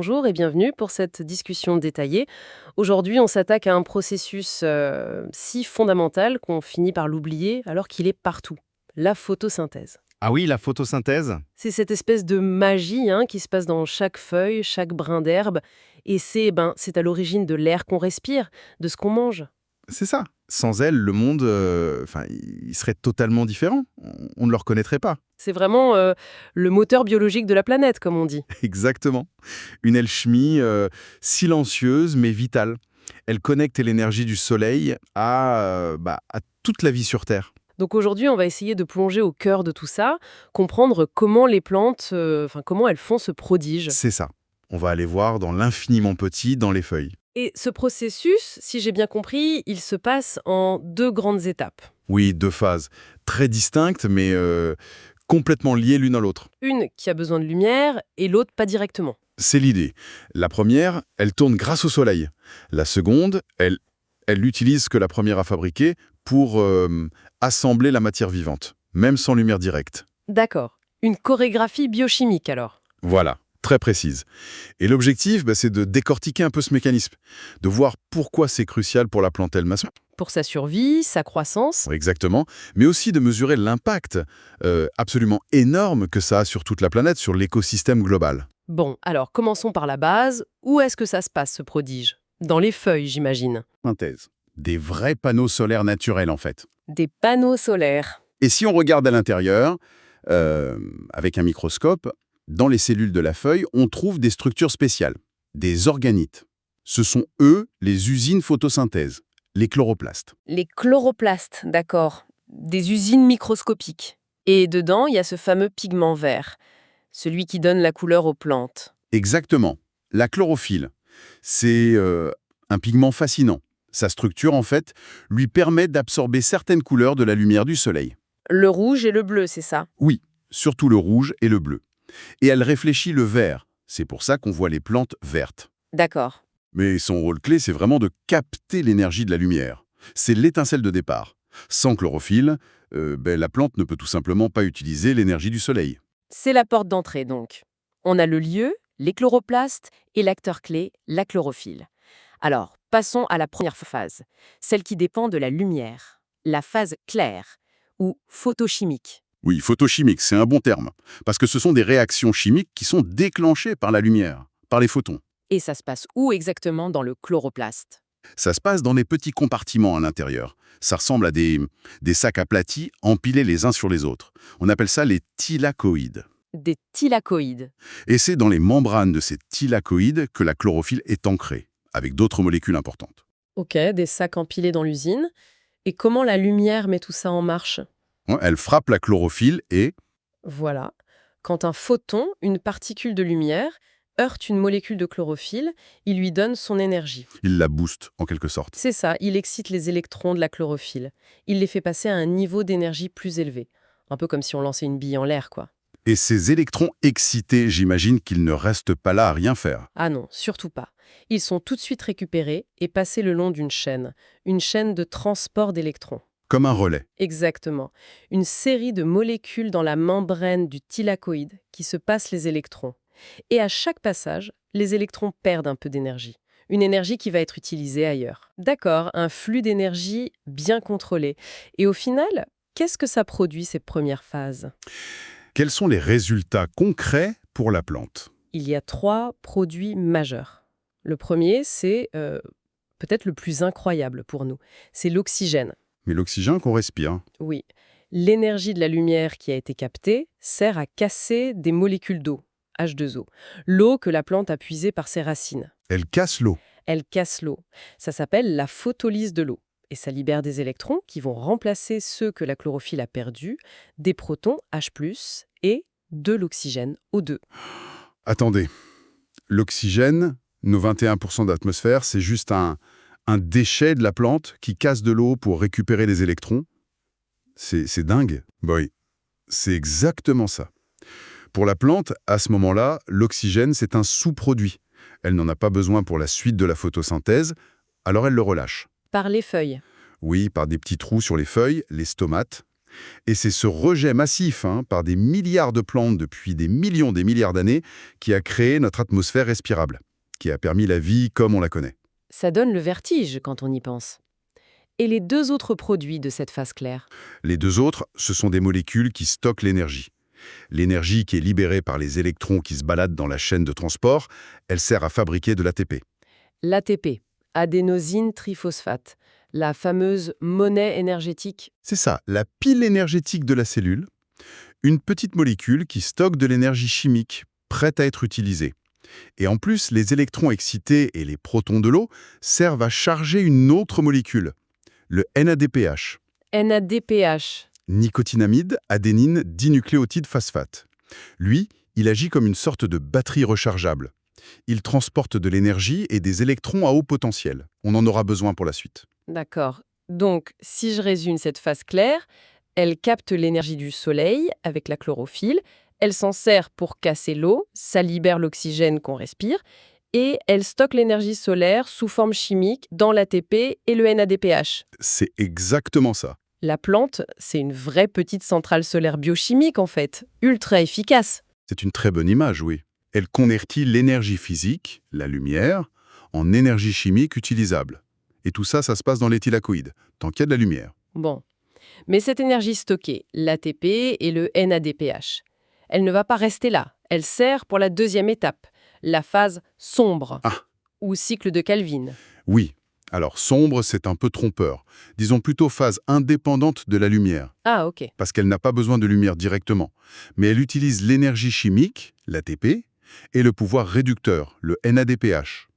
bonjour et bienvenue pour cette discussion détaillée. Aujourd'hui, on s'attaque à un processus si fondamental qu'on finit par l'oublier alors qu'il est partout, la photosynthèse. Ah oui, la photosynthèse? C'est cette espèce de magie qui se passe dans chaque feuille, chaque brin d'herbe, et c'est à l'origine de l'air qu'on respire, de ce qu'on mange. C'est ça. Sans elle, le monde, il serait totalement différent. On ne le reconnaîtrait pas. C'est vraiment le moteur biologique de la planète, comme on dit. Exactement. Une alchimie silencieuse mais vitale. Elle connecte l'énergie du soleil à toute la vie sur Terre. Donc aujourd'hui, on va essayer de plonger au cœur de tout ça, comprendre comment les plantes, comment elles font ce prodige. C'est ça. On va aller voir dans l'infiniment petit, dans les feuilles. Et ce processus, si j'ai bien compris, il se passe en deux grandes étapes. Oui, deux phases très distinctes, mais complètement liées l'une à l'autre. Une qui a besoin de lumière et l'autre pas directement. C'est l'idée. La première, elle tourne grâce au soleil. La seconde, elle utilise ce que la première a fabriqué pour assembler la matière vivante, même sans lumière directe. D'accord. Une chorégraphie biochimique alors. Voilà, très précise. Et l'objectif, c'est de décortiquer un peu ce mécanisme, de voir pourquoi c'est crucial pour la plante elle-même. Pour sa survie, sa croissance. Exactement, mais aussi de mesurer l'impact absolument énorme que ça a sur toute la planète, sur l'écosystème global. Bon, alors commençons par la base. Où est-ce que ça se passe ce prodige? Dans les feuilles, j'imagine. Synthèse. Des vrais panneaux solaires naturels, en fait. Des panneaux solaires. Et si on regarde à l'intérieur, avec un microscope, dans les cellules de la feuille, on trouve des structures spéciales, des organites. Ce sont eux les usines photosynthèse, les chloroplastes. Les chloroplastes, d'accord. Des usines microscopiques. Et dedans, il y a ce fameux pigment vert, celui qui donne la couleur aux plantes. Exactement. La chlorophylle, c'est un pigment fascinant. Sa structure, en fait, lui permet d'absorber certaines couleurs de la lumière du soleil. Le rouge et le bleu, c'est ça? Oui, surtout le rouge et le bleu. Et elle réfléchit le vert. C'est pour ça qu'on voit les plantes vertes. D'accord. Mais son rôle clé, c'est vraiment de capter l'énergie de la lumière. C'est l'étincelle de départ. Sans chlorophylle, la plante ne peut tout simplement pas utiliser l'énergie du soleil. C'est la porte d'entrée, donc. On a le lieu, les chloroplastes, et l'acteur clé, la chlorophylle. Alors, passons à la première phase, celle qui dépend de la lumière, la phase claire, ou photochimique. Oui, photochimique, c'est un bon terme. Parce que ce sont des réactions chimiques qui sont déclenchées par la lumière, par les photons. Et ça se passe où exactement dans le chloroplaste? Ça se passe dans des petits compartiments à l'intérieur. Ça ressemble à des sacs aplatis empilés les uns sur les autres. On appelle ça les thylakoïdes. Des thylakoïdes. Et c'est dans les membranes de ces thylakoïdes que la chlorophylle est ancrée, avec d'autres molécules importantes. Ok, des sacs empilés dans l'usine. Et comment la lumière met tout ça en marche? Elle frappe la chlorophylle et... Voilà. Quand un photon, une particule de lumière, heurte une molécule de chlorophylle, il lui donne son énergie. il la booste, en quelque sorte. C'est ça, il excite les électrons de la chlorophylle. Il les fait passer à un niveau d'énergie plus élevé. Un peu comme si on lançait une bille en l'air, quoi. Et ces électrons excités, j'imagine qu'ils ne restent pas là à rien faire. Ah non, surtout pas. Ils sont tout de suite récupérés et passés le long d'une chaîne de transport d'électrons. Comme un relais. Exactement. Une série de molécules dans la membrane du thylakoïde qui se passent les électrons. Et à chaque passage, les électrons perdent un peu d'énergie. Une énergie qui va être utilisée ailleurs. D'accord, un flux d'énergie bien contrôlé. Et au final, qu'est-ce que ça produit, ces premières phases? Quels sont les résultats concrets pour la plante? Il y a 3 produits majeurs. Le premier, c'est peut-être le plus incroyable pour nous. C'est l'oxygène. Mais l'oxygène qu'on respire. Oui. L'énergie de la lumière qui a été captée sert à casser des molécules d'eau, H2O. L'eau que la plante a puisée par ses racines. Elle casse l'eau. Elle casse l'eau. Ça s'appelle la photolyse de l'eau. Et ça libère des électrons qui vont remplacer ceux que la chlorophylle a perdus, des protons H+, et de l'oxygène O2. Attendez. L'oxygène, nos 21% d'atmosphère, c'est juste un déchet de la plante qui casse de l'eau pour récupérer les électrons. C'est dingue. Oui, c'est exactement ça. Pour la plante, à ce moment-là, l'oxygène, c'est un sous-produit. Elle n'en a pas besoin pour la suite de la photosynthèse, alors elle le relâche. Par les feuilles. Oui, par des petits trous sur les feuilles, les stomates. Et c'est ce rejet massif par des milliards de plantes depuis des milliards d'années qui a créé notre atmosphère respirable, qui a permis la vie comme on la connaît. Ça donne le vertige quand on y pense. Et les deux autres produits de cette phase claire? Les deux autres, ce sont des molécules qui stockent l'énergie. L'énergie qui est libérée par les électrons qui se baladent dans la chaîne de transport, elle sert à fabriquer de l'ATP. L'ATP, adénosine triphosphate, la fameuse monnaie énergétique. C'est ça, la pile énergétique de la cellule, une petite molécule qui stocke de l'énergie chimique, prête à être utilisée. Et en plus, les électrons excités et les protons de l'eau servent à charger une autre molécule, le NADPH. NADPH. Nicotinamide, adénine, dinucléotide phosphate. Lui, il agit comme une sorte de batterie rechargeable. Il transporte de l'énergie et des électrons à haut potentiel. On en aura besoin pour la suite. D'accord. Donc, si je résume cette phase claire, elle capte l'énergie du soleil avec la chlorophylle, elle s'en sert pour casser l'eau, ça libère l'oxygène qu'on respire, et elle stocke l'énergie solaire sous forme chimique dans l'ATP et le NADPH. C'est exactement ça. La plante, c'est une vraie petite centrale solaire biochimique en fait, ultra efficace. C'est une très bonne image, oui. Elle convertit l'énergie physique, la lumière, en énergie chimique utilisable. Et tout ça, ça se passe dans les thylakoïdes, tant qu'il y a de la lumière. Bon. Mais cette énergie stockée, l'ATP et le NADPH, elle ne va pas rester là. Elle sert pour la deuxième étape, la phase sombre, ou cycle de Calvin. Oui. Alors, sombre, c'est un peu trompeur. Disons plutôt phase indépendante de la lumière. Ah, ok. Parce qu'elle n'a pas besoin de lumière directement. Mais elle utilise l'énergie chimique, l'ATP, et le pouvoir réducteur, le NADPH,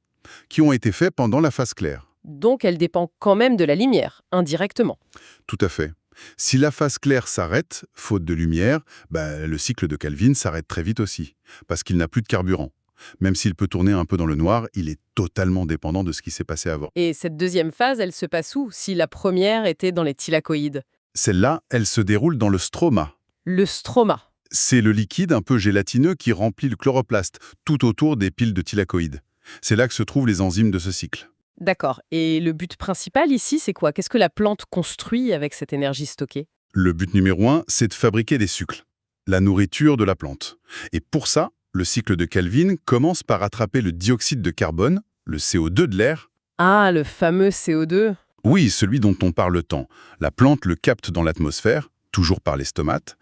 qui ont été faits pendant la phase claire. Donc elle dépend quand même de la lumière, indirectement. Tout à fait. Si la phase claire s'arrête, faute de lumière, le cycle de Calvin s'arrête très vite aussi, parce qu'il n'a plus de carburant. Même s'il peut tourner un peu dans le noir, il est totalement dépendant de ce qui s'est passé avant. Et cette deuxième phase, elle se passe où, si la première était dans les thylakoïdes? Celle-là, elle se déroule dans le stroma. Le stroma. C'est le liquide un peu gélatineux qui remplit le chloroplaste, tout autour des piles de thylakoïdes. C'est là que se trouvent les enzymes de ce cycle. D'accord. Et le but principal ici, c'est quoi? Qu'est-ce que la plante construit avec cette énergie stockée? Le but numéro 1, c'est de fabriquer des sucres, la nourriture de la plante. Et pour ça, le cycle de Calvin commence par attraper le dioxyde de carbone, le CO2 de l'air. Ah, le fameux CO2. Oui, celui dont on parle tant. La plante le capte dans l'atmosphère, toujours par les stomates,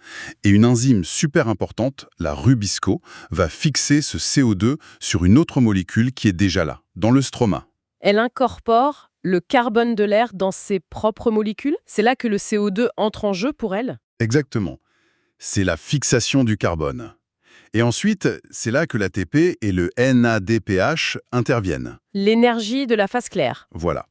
et une enzyme super importante, la rubisco, va fixer ce CO2 sur une autre molécule qui est déjà là, dans le stroma. Elle incorpore le carbone de l'air dans ses propres molécules? C'est là que le CO2 entre en jeu pour elle? Exactement. C'est la fixation du carbone. Et ensuite, c'est là que l'ATP et le NADPH interviennent. L'énergie de la phase claire. Voilà.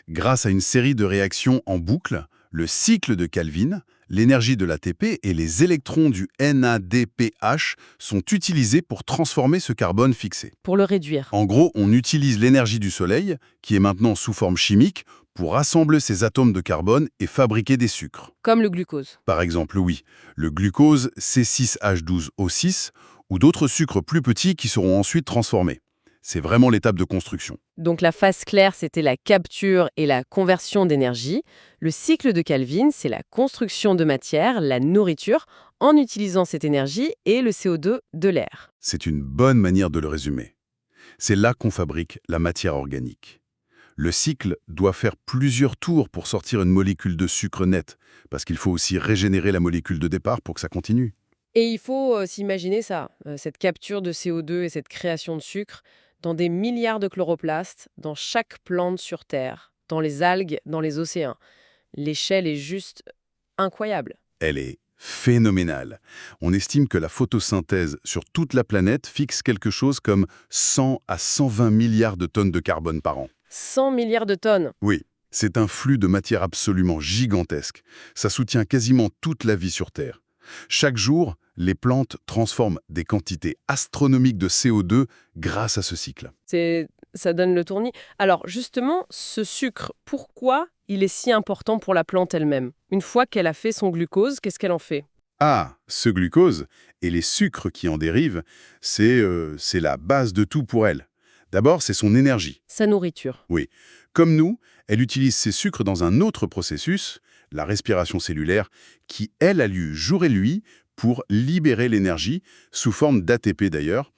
Grâce à une série de réactions en boucle, le cycle de Calvin, l'énergie de l'ATP et les électrons du NADPH sont utilisés pour transformer ce carbone fixé. Pour le réduire. En gros, on utilise l'énergie du Soleil, qui est maintenant sous forme chimique, pour assembler ces atomes de carbone et fabriquer des sucres. Comme le glucose. Par exemple, oui, le glucose C6H12O6 ou d'autres sucres plus petits qui seront ensuite transformés. C'est vraiment l'étape de construction. Donc la phase claire, c'était la capture et la conversion d'énergie. Le cycle de Calvin, c'est la construction de matière, la nourriture, en utilisant cette énergie et le CO2 de l'air. C'est une bonne manière de le résumer. C'est là qu'on fabrique la matière organique. Le cycle doit faire plusieurs tours pour sortir une molécule de sucre net, parce qu'il faut aussi régénérer la molécule de départ pour que ça continue. Et il faut s'imaginer ça, cette capture de CO2 et cette création de sucre dans des milliards de chloroplastes, dans chaque plante sur Terre, dans les algues, dans les océans. L'échelle est juste incroyable. Elle est phénoménale. On estime que la photosynthèse sur toute la planète fixe quelque chose comme 100 à 120 milliards de tonnes de carbone par an. 100 milliards de tonnes. Oui, c'est un flux de matière absolument gigantesque. Ça soutient quasiment toute la vie sur Terre. Chaque jour, les plantes transforment des quantités astronomiques de CO2 grâce à ce cycle. Ça donne le tournis. Alors justement, ce sucre, pourquoi il est si important pour la plante elle-même? Une fois qu'elle a fait son glucose, qu'est-ce qu'elle en fait? Ah, ce glucose et les sucres qui en dérivent, c'est la base de tout pour elle. D'abord, c'est son énergie. Sa nourriture. Oui. Comme nous, elle utilise ces sucres dans un autre processus, la respiration cellulaire, qui, elle, a lieu jour et nuit pour libérer l'énergie, sous forme d'ATP d'ailleurs,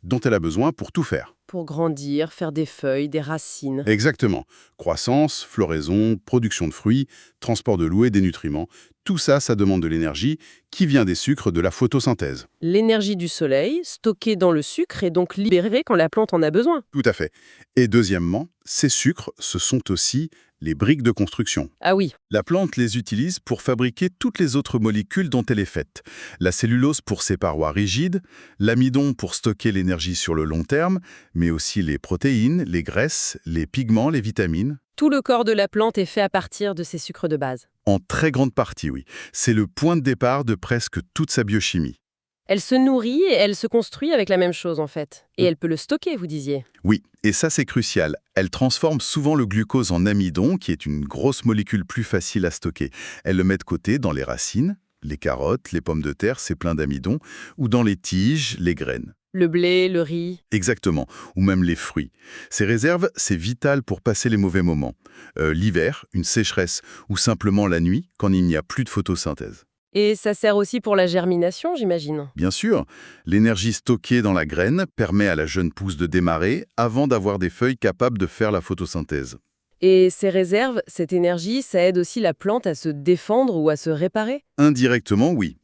dont elle a besoin pour tout faire. Pour grandir, faire des feuilles, des racines. Exactement. Croissance, floraison, production de fruits, transport de l'eau et des nutriments. Tout ça, ça demande de l'énergie qui vient des sucres de la photosynthèse. L'énergie du soleil, stockée dans le sucre, est donc libérée quand la plante en a besoin. Tout à fait. Et deuxièmement, ces sucres, ce sont aussi les briques de construction. Ah oui, La plante les utilise pour fabriquer toutes les autres molécules dont elle est faite. La cellulose pour ses parois rigides, l'amidon pour stocker l'énergie sur le long terme, mais aussi les protéines, les graisses, les pigments, les vitamines. tout le corps de la plante est fait à partir de ces sucres de base. En très grande partie, oui. C'est le point de départ de presque toute sa biochimie. Elle se nourrit et elle se construit avec la même chose en fait. Et elle peut le stocker, vous disiez. Oui, et ça c'est crucial. Elle transforme souvent le glucose en amidon, qui est une grosse molécule plus facile à stocker. Elle le met de côté dans les racines, les carottes, les pommes de terre, c'est plein d'amidon, ou dans les tiges, les graines. Le blé, le riz. Exactement, ou même les fruits. Ces réserves, c'est vital pour passer les mauvais moments. L'hiver, une sécheresse, ou simplement la nuit, quand il n'y a plus de photosynthèse. Et ça sert aussi pour la germination, j'imagine. Bien sûr, l'énergie stockée dans la graine permet à la jeune pousse de démarrer avant d'avoir des feuilles capables de faire la photosynthèse. Et ces réserves, cette énergie, ça aide aussi la plante à se défendre ou à se réparer? Indirectement, oui.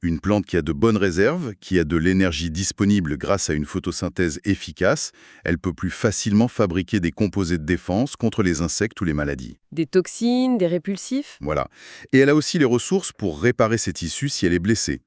Une plante qui a de bonnes réserves, qui a de l'énergie disponible grâce à une photosynthèse efficace, elle peut plus facilement fabriquer des composés de défense contre les insectes ou les maladies. Des toxines, des répulsifs? Voilà. Et elle a aussi les ressources pour réparer ses tissus si elle est blessée.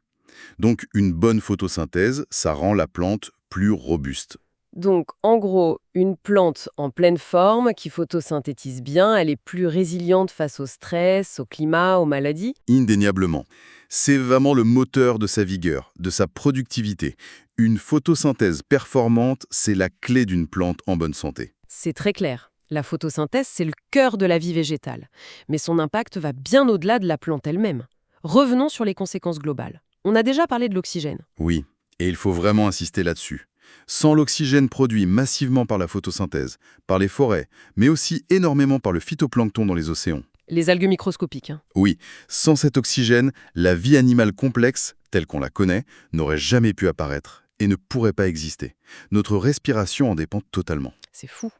Donc une bonne photosynthèse, ça rend la plante plus robuste. Donc, en gros, une plante en pleine forme qui photosynthétise bien, elle est plus résiliente face au stress, au climat, aux maladies. Indéniablement. C'est vraiment le moteur de sa vigueur, de sa productivité. Une photosynthèse performante, c'est la clé d'une plante en bonne santé. C'est très clair. La photosynthèse, c'est le cœur de la vie végétale. Mais son impact va bien au-delà de la plante elle-même. Revenons sur les conséquences globales. On a déjà parlé de l'oxygène. Oui, et il faut vraiment insister là-dessus. Sans l'oxygène produit massivement par la photosynthèse, par les forêts, mais aussi énormément par le phytoplancton dans les océans. Les algues microscopiques. Oui, sans cet oxygène, la vie animale complexe, telle qu'on la connaît, n'aurait jamais pu apparaître et ne pourrait pas exister. Notre respiration en dépend totalement. C'est fou.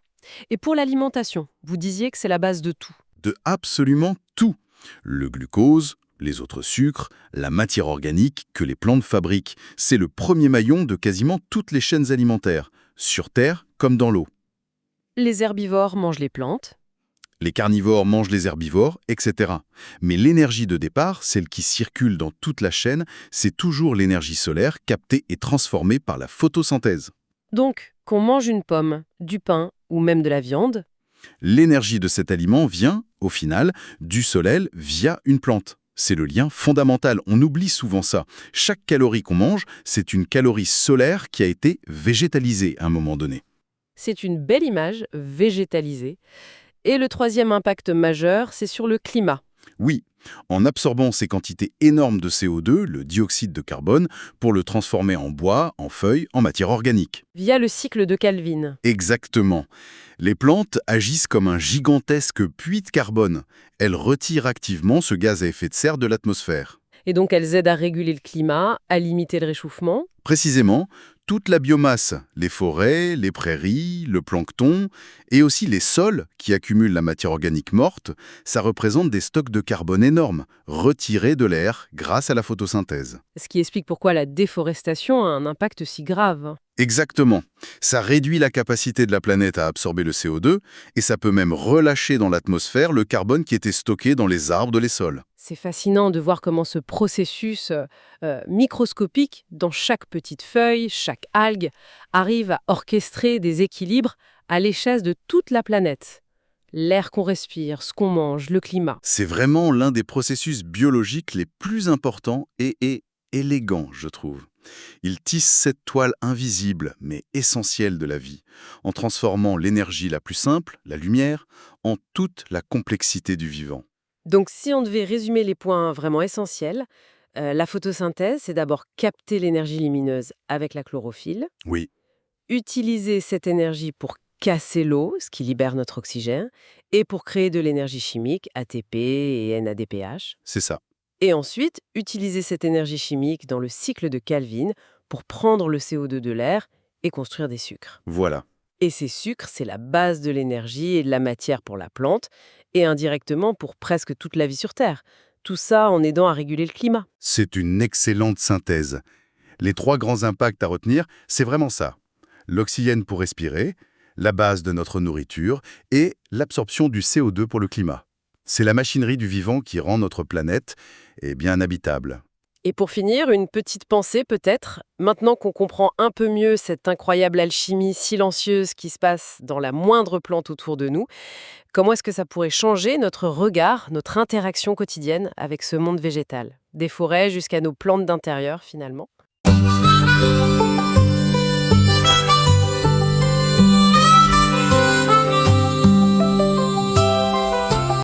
Et pour l'alimentation, vous disiez que c'est la base de tout. De absolument tout. Le glucose, les autres sucres, la matière organique que les plantes fabriquent, c'est le premier maillon de quasiment toutes les chaînes alimentaires, sur Terre comme dans l'eau. Les herbivores mangent les plantes. Les carnivores mangent les herbivores, etc. Mais l'énergie de départ, celle qui circule dans toute la chaîne, c'est toujours l'énergie solaire captée et transformée par la photosynthèse. Donc, qu'on mange une pomme, du pain ou même de la viande, L'énergie de cet aliment vient, au final, du soleil via une plante. C'est le lien fondamental, on oublie souvent ça. Chaque calorie qu'on mange, c'est une calorie solaire qui a été végétalisée à un moment donné. c'est une belle image végétalisée. Et le troisième impact majeur, c'est sur le climat. Oui, en absorbant ces quantités énormes de CO2, le dioxyde de carbone, pour le transformer en bois, en feuilles, en matière organique. Via le cycle de Calvin. Exactement. Les plantes agissent comme un gigantesque puits de carbone. Elles retirent activement ce gaz à effet de serre de l'atmosphère. Et donc elles aident à réguler le climat, à limiter le réchauffement. Précisément, toute la biomasse, les forêts, les prairies, le plancton, et aussi les sols qui accumulent la matière organique morte, ça représente des stocks de carbone énormes, retirés de l'air grâce à la photosynthèse. Ce qui explique pourquoi la déforestation a un impact si grave. Exactement. Ça réduit la capacité de la planète à absorber le CO2, et ça peut même relâcher dans l'atmosphère le carbone qui était stocké dans les arbres, les sols. C'est fascinant de voir comment ce processus microscopique, dans chaque petite feuille, chaque algue, arrive à orchestrer des équilibres à l'échelle de toute la planète. L'air qu'on respire, ce qu'on mange, le climat. C'est vraiment l'un des processus biologiques les plus importants et élégants, je trouve. Il tisse cette toile invisible, mais essentielle de la vie, en transformant l'énergie la plus simple, la lumière, en toute la complexité du vivant. Donc si on devait résumer les points vraiment essentiels, la photosynthèse, c'est d'abord capter l'énergie lumineuse avec la chlorophylle, Oui, utiliser cette énergie pour casser l'eau, ce qui libère notre oxygène, et pour créer de l'énergie chimique, ATP et NADPH. C'est ça. Et ensuite, utiliser cette énergie chimique dans le cycle de Calvin pour prendre le CO2 de l'air et construire des sucres. Voilà. Et ces sucres, c'est la base de l'énergie et de la matière pour la plante, et indirectement pour presque toute la vie sur Terre. Tout ça en aidant à réguler le climat. C'est une excellente synthèse. Les 3 grands impacts à retenir, c'est vraiment ça. L'oxygène pour respirer, la base de notre nourriture et l'absorption du CO2 pour le climat. C'est la machinerie du vivant qui rend notre planète bien habitable. Et pour finir, une petite pensée peut-être. Maintenant qu'on comprend un peu mieux cette incroyable alchimie silencieuse qui se passe dans la moindre plante autour de nous, comment est-ce que ça pourrait changer notre regard, notre interaction quotidienne avec ce monde végétal? Des forêts jusqu'à nos plantes d'intérieur finalement.